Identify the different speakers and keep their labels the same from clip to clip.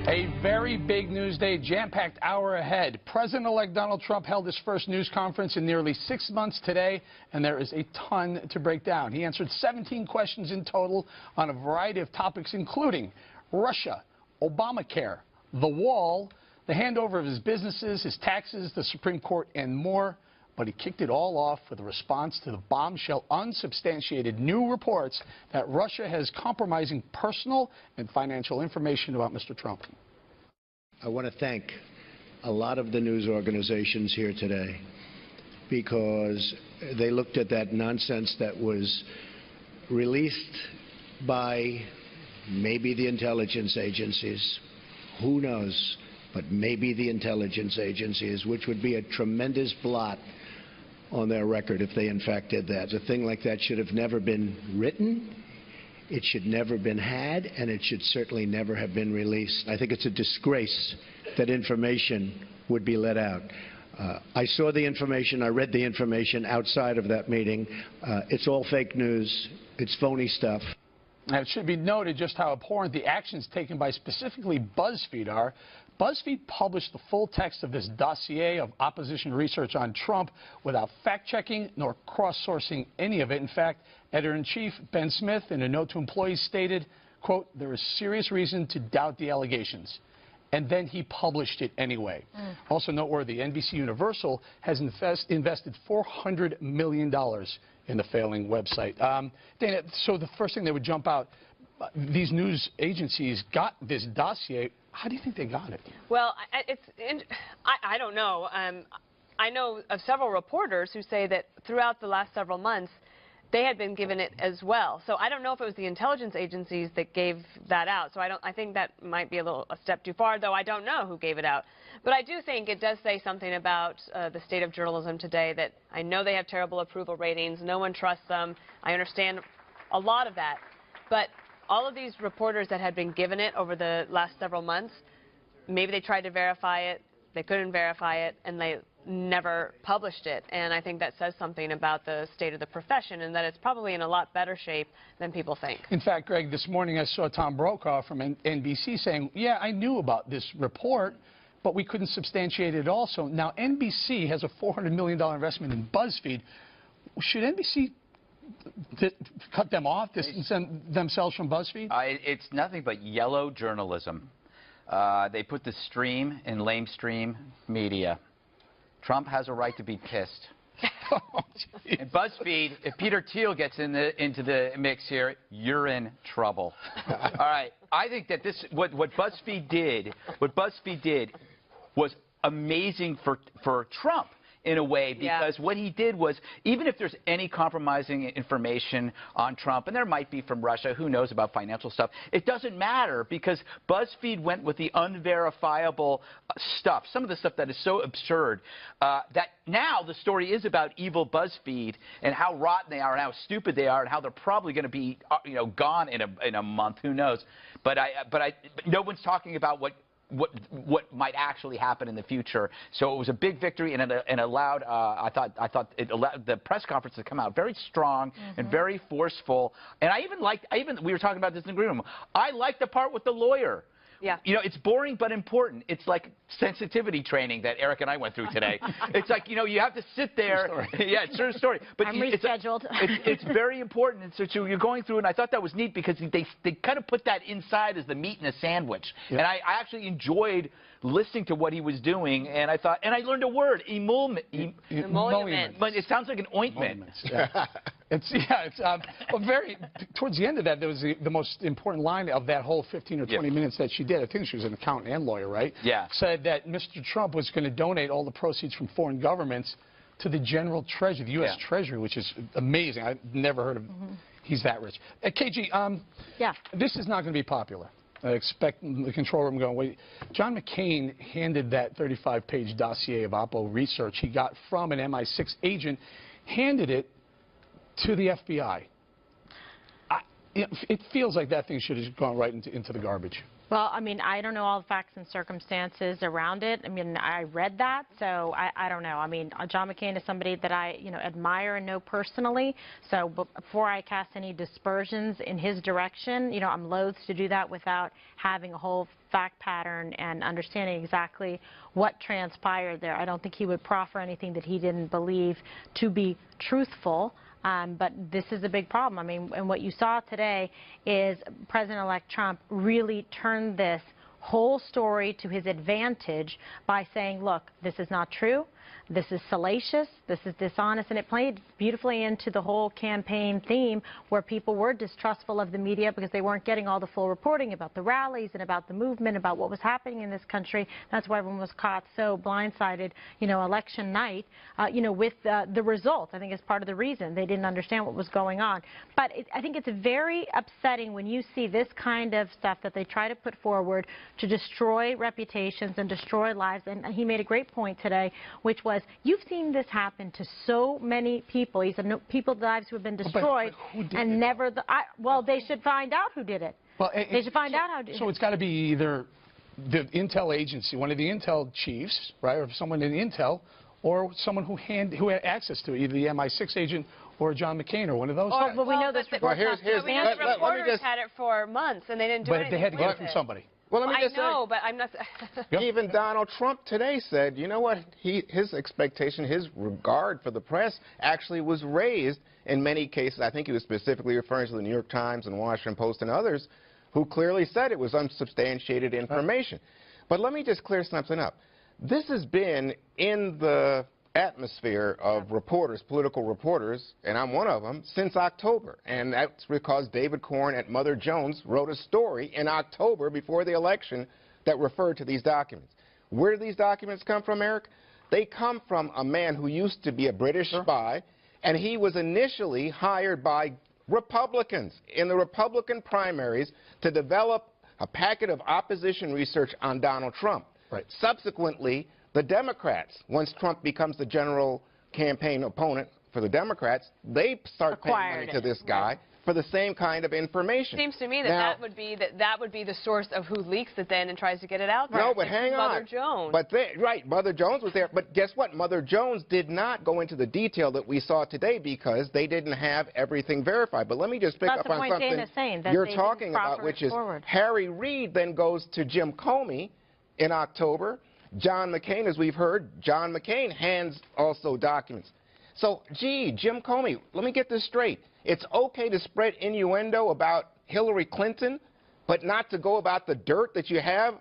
Speaker 1: A very big news day, jam-packed hour ahead. President-elect Donald Trump held his first news conference in nearly 6 months today, and there is a ton to break down. He answered 17 questions in total on a variety of topics, including Russia, Obamacare, the wall, the handover of his businesses, his taxes, the Supreme Court, and more. But he kicked it all off with a response to the bombshell, unsubstantiated new reports that Russia has compromising personal and financial information about Mr. Trump.
Speaker 2: I want to thank a lot of the news organizations here today because they looked at that nonsense that was released by maybe the intelligence agencies. Who knows? But maybe the intelligence agencies, which would be a tremendous blot on their record if they in fact did that. A thing like that should have never been written, it should never have been had, and it should certainly never have been released. I think it's a disgrace that information would be let out. I saw the information, I read the information outside of that meeting. It's all fake news, it's phony stuff.
Speaker 1: And it should be noted just how abhorrent the actions taken by specifically BuzzFeed are. BuzzFeed published the full text of this dossier of opposition research on Trump without fact-checking nor cross-sourcing any of it. In fact, Editor-in-Chief Ben Smith, in a note to employees, stated, quote, "There is serious reason to doubt the allegations." And then he published it anyway. Also noteworthy, NBC Universal has invested $400 million in the failing website. Dana, so the first thing that would jump out, these news agencies got this dossier. How do you think they got it?
Speaker 3: Well, I don't know. I know of several reporters who say that throughout the last several months, they had been given it as well. So I don't know if it was the intelligence agencies that gave that out. So I think that might be a step too far, though I don't know who gave it out. But I do think it does say something about the state of journalism today, that I know they have terrible approval ratings. No one trusts them. I understand a lot of that. But all of these reporters that had been given it over the last several months, maybe they tried to verify it, they couldn't verify it, and they never published it. And I think that says something about the state of the profession and that it's probably in a lot better shape than people think.
Speaker 1: In fact, Greg, this morning I saw Tom Brokaw from NBC saying, yeah, I knew about this report, but we couldn't substantiate it also. Now, NBC has a $400 million investment in BuzzFeed. Should NBC cut them off, distance themselves from BuzzFeed?
Speaker 4: It's nothing but yellow journalism. They put the stream in lamestream media. Trump has a right to be pissed. And BuzzFeed, if Peter Thiel gets into the mix here, you're in trouble. All right, I think that what BuzzFeed did was amazing for Trump, in a way, because what he did was, even if there's any compromising information on Trump, and there might be from Russia, who knows about financial stuff, it doesn't matter, because BuzzFeed went with the unverifiable stuff, some of the stuff that is so absurd, that now the story is about evil BuzzFeed and how rotten they are and how stupid they are and how they're probably going to be, gone in a month, who knows. But no one's talking about what might actually happen in the future. So it was a big victory, and it allowed, I thought it allowed the press conference to come out very strong and very forceful. And we were talking about this in the green room. I liked the part with the lawyer. Yeah. It's boring but important. It's like sensitivity training that Eric and I went through today. It's like, you have to sit there. Yeah, it's a true story. But
Speaker 5: I'm rescheduled.
Speaker 4: It's very important. And so you're going through, and I thought that was neat because they kind of put that inside as the meat in a sandwich. Yeah. And I actually enjoyed listening to what he was doing, and I learned a word, emolument. But it sounds like an ointment.
Speaker 1: Yeah. Towards the end of that, there was the most important line of that whole 15 or 20 minutes that she did. I think she was an accountant and lawyer, right? Yeah. Said that Mr. Trump was going to donate all the proceeds from foreign governments to the general treasury, the U.S. Treasury, which is amazing. I've never heard of he's that rich. KG, this is not going to be popular. I expect the control room going, wait. John McCain handed that 35-page dossier of Oppo research he got from an MI6 agent, handed it to the FBI. It feels like that thing should have gone right into the garbage.
Speaker 5: Well, I mean, I don't know all the facts and circumstances around it. I mean, I read that, so I don't know. I mean, John McCain is somebody that I, admire and know personally. So before I cast any dispersions in his direction, I'm loath to do that without having a whole fact pattern and understanding exactly what transpired there. I don't think he would proffer anything that he didn't believe to be truthful. But this is a big problem. I mean, and what you saw today is President-elect Trump really turned this whole story to his advantage by saying, look, this is not true. This is salacious. This is dishonest. And it played beautifully into the whole campaign theme where people were distrustful of the media because they weren't getting all the full reporting about the rallies and about the movement, about what was happening in this country. That's why everyone was caught so blindsided, election night, with the results. I think it's part of the reason they didn't understand what was going on. But I think it's very upsetting when you see this kind of stuff that they try to put forward to destroy reputations and destroy lives. And he made a great point today, which was, you've seen this happen to so many people. He said, people's lives who have been destroyed,
Speaker 1: but who did
Speaker 5: and
Speaker 1: it?
Speaker 5: never. Well, they should find out who did it.
Speaker 1: Well,
Speaker 5: they should find out how.
Speaker 1: So it's got to be either the intel agency, one of the intel chiefs, right, or someone in intel, or someone who had access to it, either the MI6 agent or John McCain, or one of those guys.
Speaker 5: But we know this report.
Speaker 3: We know the reporters had it for months, and they didn't do anything.
Speaker 1: But they had to get it
Speaker 3: with
Speaker 1: from somebody.
Speaker 6: Well, let me just
Speaker 3: I know, but I'm not.
Speaker 6: Even Donald Trump today said, you know what, his expectation, his regard for the press actually was raised in many cases. I think he was specifically referring to the New York Times and Washington Post and others who clearly said it was unsubstantiated information. But let me just clear something up. This has been in the atmosphere of reporters, political reporters, and I'm one of them, since October. And that's because David Corn at Mother Jones wrote a story in October before the election that referred to these documents. Where do these documents come from, Eric? They come from a man who used to be a British spy, and he was initially hired by Republicans in the Republican primaries to develop a packet of opposition research on Donald Trump.
Speaker 1: Right.
Speaker 6: Subsequently, the Democrats, once Trump becomes the general campaign opponent for the Democrats, they start paying money to this guy for the same kind of information.
Speaker 3: Seems to me that that would be the source of who leaks it then and tries to get it out there.
Speaker 6: No, but hang on.
Speaker 3: Mother Jones.
Speaker 6: But right, Mother Jones was there. But guess what? Mother Jones did not go into the detail that we saw today because they didn't have everything verified. But let me just pick up on something you're talking about, which is Harry Reid then goes to Jim Comey in October. John McCain, as we've heard, John McCain hands also documents. So, gee, Jim Comey, let me get this straight. It's okay to spread innuendo about Hillary Clinton, but not to go about the dirt that you have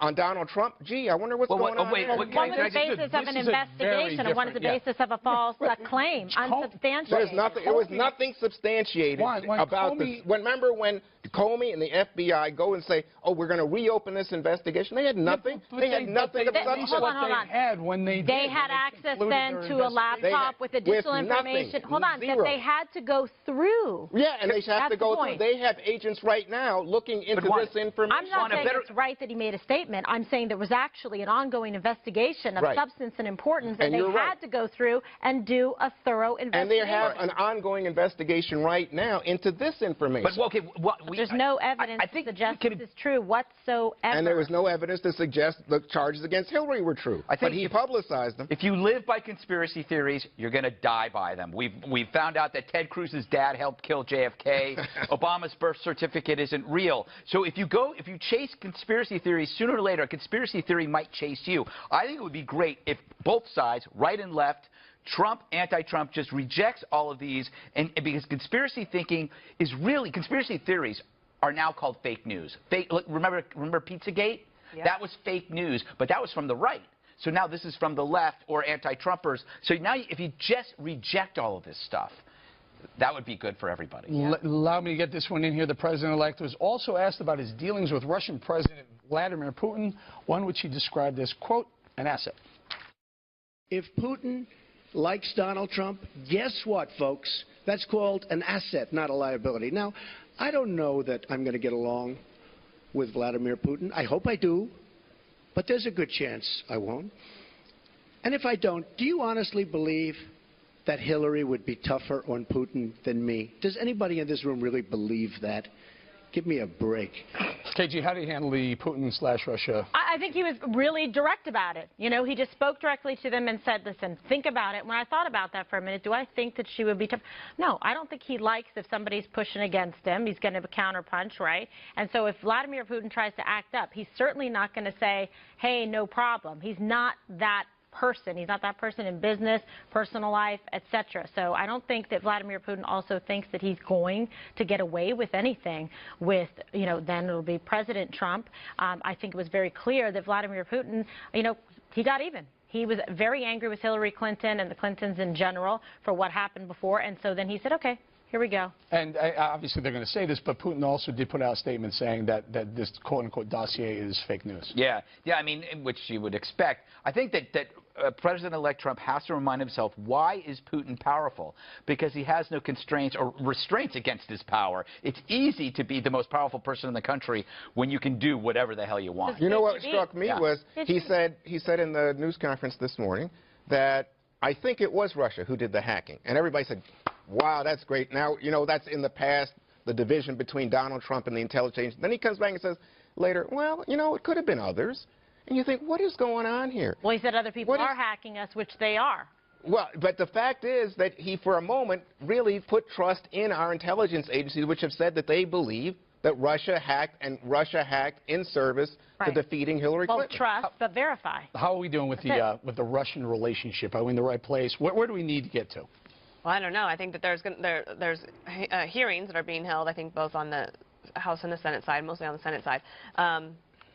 Speaker 6: on Donald Trump? Gee, I wonder what's going on.
Speaker 5: One was the basis of an investigation, and one is the basis of a false claim, unsubstantiated.
Speaker 6: There was nothing substantiated about this. Remember when Comey and the FBI go and say, oh, we're going to reopen this investigation? They had nothing. They had nothing of substance.
Speaker 5: Hold on. They had access then to a laptop with additional information. Hold on. That they had to go through.
Speaker 6: Yeah, and they have to go through. They have agents right now looking into this information.
Speaker 5: I'm not saying it's right that he made a statement. I'm saying there was actually an ongoing investigation of substance and importance, and they had to go through and do a thorough investigation.
Speaker 6: And they have an ongoing investigation right now into this information.
Speaker 4: But, okay,
Speaker 5: there's no evidence to suggest this is true whatsoever.
Speaker 6: And there was no evidence to suggest the charges against Hillary were true. But he publicized them.
Speaker 4: If you live by conspiracy theories, you're going to die by them. We've found out that Ted Cruz's dad helped kill JFK. Obama's birth certificate isn't real. So if you chase conspiracy theories, sooner or later, a conspiracy theory might chase you. I think it would be great if both sides, right and left, Trump, anti-Trump, just rejects all of these, and because conspiracy thinking is really, conspiracy theories are now called fake news. Remember Pizzagate? Yeah. That was fake news, but that was from the right. So now this is from the left or anti-Trumpers. So now if you just reject all of this stuff, that would be good for everybody.
Speaker 1: Yeah. Allow me to get this one in here. The president-elect was also asked about his dealings with Russian President Vladimir Putin, one which he described as, quote, an asset.
Speaker 2: If Putin likes Donald Trump, guess what, folks? That's called an asset, not a liability. Now, I don't know that I'm going to get along with Vladimir Putin. I hope I do, but there's a good chance I won't. And if I don't, do you honestly believe that Hillary would be tougher on Putin than me? Does anybody in this room really believe that? Give me a break.
Speaker 1: KG, how do you handle the Putin/Russia?
Speaker 5: I think he was really direct about it. You know, he just spoke directly to them and said, listen, think about it. When I thought about that for a minute, do I think that she would be tough? No, I don't think he likes if somebody's pushing against him. He's going to counterpunch, right? And so if Vladimir Putin tries to act up, he's certainly not going to say, hey, no problem. He's not that person. He's not that person in business, personal life, etc. So I don't think that Vladimir Putin also thinks that he's going to get away with anything with, you know, then it'll be President Trump. I think it was very clear that Vladimir Putin, you know, he got even. He was very angry with Hillary Clinton and the Clintons in general for what happened before, and so then he said, okay, here we go.
Speaker 1: And obviously they're going to say this, but Putin also did put out a statement saying that this quote-unquote dossier is fake news.
Speaker 4: Yeah, I mean, which you would expect. I think that President-elect Trump has to remind himself, why is Putin powerful? Because he has no constraints or restraints against his power. It's easy to be the most powerful person in the country when you can do whatever the hell you want.
Speaker 6: You know what struck me was he said in the news conference this morning that I think it was Russia who did the hacking. And everybody said, wow, that's great. Now, you know, that's in the past, the division between Donald Trump and the intelligence agency. Then he comes back and says later, well, you know, it could have been others. And you think, what is going on here?
Speaker 5: Well, he said other people are hacking us, which they are.
Speaker 6: Well, but the fact is that he, for a moment, really put trust in our intelligence agencies, which have said that they believe that Russia hacked in service to defeating Hillary Clinton.
Speaker 5: Well, trust, but verify.
Speaker 1: How are we doing with the Russian relationship? Are we in the right place? Where do we need to get to?
Speaker 3: Well, I don't know. I think that there's hearings that are being held, I think, both on the House and the Senate side, mostly on the Senate side.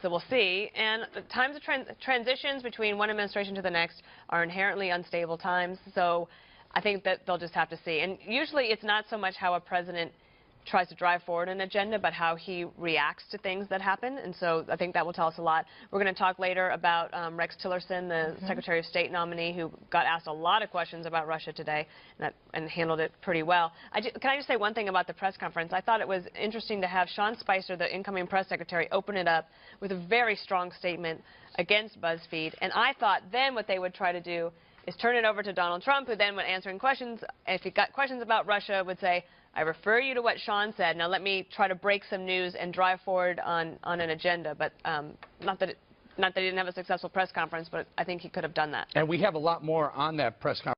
Speaker 3: So we'll see. And the times of transitions between one administration to the next are inherently unstable times. So I think that they'll just have to see. And usually it's not so much how a president tries to drive forward an agenda, but how he reacts to things that happen. And so I think that will tell us a lot. We're going to talk later about Rex Tillerson, the Secretary of State nominee, who got asked a lot of questions about Russia today and handled it pretty well. Can I just say one thing about the press conference? I thought it was interesting to have Sean Spicer, the incoming press secretary, open it up with a very strong statement against BuzzFeed. And I thought then what they would try to do is turn it over to Donald Trump, who then, when answering questions, if he got questions about Russia, would say, I refer you to what Sean said. Now let me try to break some news and drive forward on an agenda. But not that he didn't have a successful press conference, but I think he could have done that.
Speaker 1: And we have a lot more on that press conference.